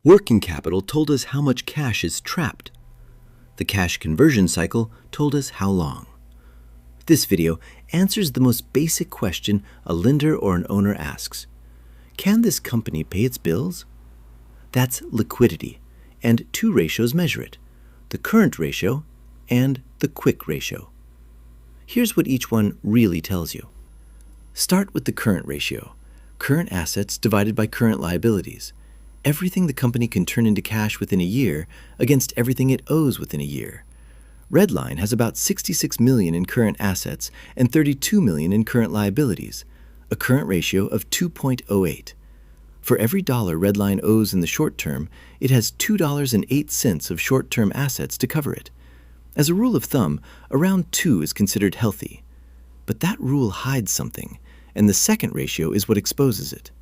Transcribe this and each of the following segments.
Working capital told us how much cash is trapped. The cash conversion cycle told us how long. This video answers the most basic question a lender or an owner asks. Can this company pay its bills? That's liquidity, and two ratios measure it, the current ratio and the quick ratio. Here's what each one really tells you. Start with the current ratio, current assets divided by current liabilities. Everything the company can turn into cash within a year against everything it owes within a year. Redline has about $66 million in current assets and $32 million in current liabilities, a current ratio of 2.08. For every dollar Redline owes in the short term, it has $2.08 of short-term assets to cover it. As a rule of thumb, around 2 is considered healthy. But that rule hides something, and the second ratio is what exposes it.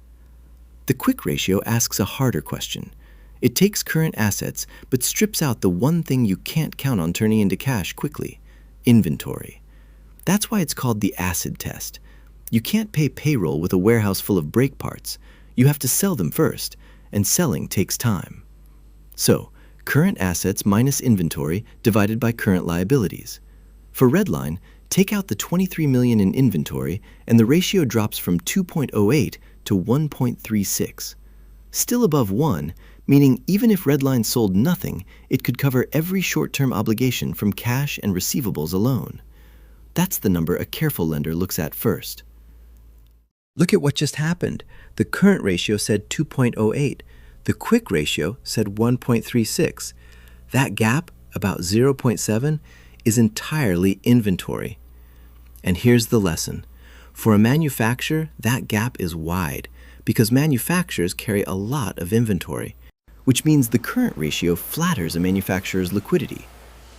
The quick ratio asks a harder question. It takes current assets, but strips out the one thing you can't count on turning into cash quickly: inventory. That's why it's called the acid test. You can't pay payroll with a warehouse full of brake parts. You have to sell them first, and selling takes time. So, current assets minus inventory divided by current liabilities. For Redline, take out the $23 million in inventory, and the ratio drops from 2.08 to 1.36. Still above 1, meaning even if Redline sold nothing, it could cover every short-term obligation from cash and receivables alone. That's the number a careful lender looks at first. Look at what just happened. The current ratio said 2.08. The quick ratio said 1.36. That gap, about 0.7, is entirely inventory. And here's the lesson. For a manufacturer, that gap is wide because manufacturers carry a lot of inventory, which means the current ratio flatters a manufacturer's liquidity.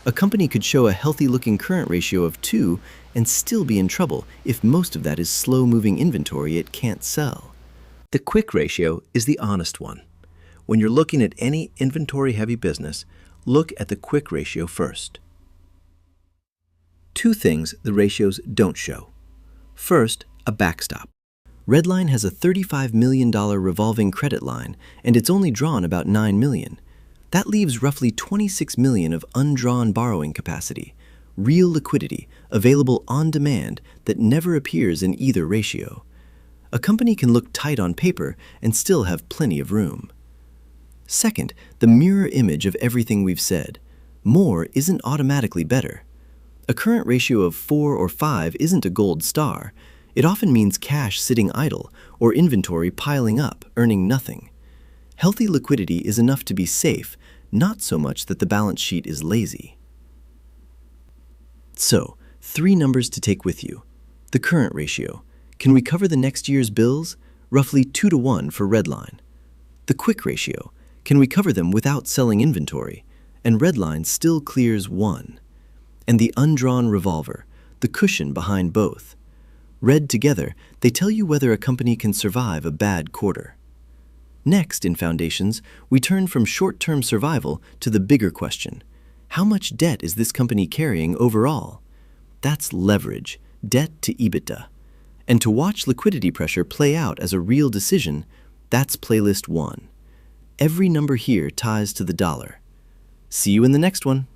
A company could show a healthy-looking current ratio of 2 and still be in trouble if most of that is slow-moving inventory it can't sell. The quick ratio is the honest one. When you're looking at any inventory-heavy business, look at the quick ratio first. Two things the ratios don't show. First, a backstop. Redline has a $35 million revolving credit line, and it's only drawn about $9 million. That leaves roughly $26 million of undrawn borrowing capacity, real liquidity available on demand that never appears in either ratio. A company can look tight on paper and still have plenty of room. Second, the mirror image of everything we've said. More isn't automatically better. A current ratio of 4 or 5 isn't a gold star. It often means cash sitting idle or inventory piling up, earning nothing. Healthy liquidity is enough to be safe, not so much that the balance sheet is lazy. So, 3 numbers to take with you. The current ratio. Can we cover the next year's bills? Roughly 2 to 1 for Redline. The quick ratio. Can we cover them without selling inventory? And Redline still clears 1. And the undrawn revolver, the cushion behind both. Read together, they tell you whether a company can survive a bad quarter. Next, in Foundations, we turn from short-term survival to the bigger question. How much debt is this company carrying overall? That's leverage, debt to EBITDA. And to watch liquidity pressure play out as a real decision, that's playlist 1. Every number here ties to the dollar. See you in the next one.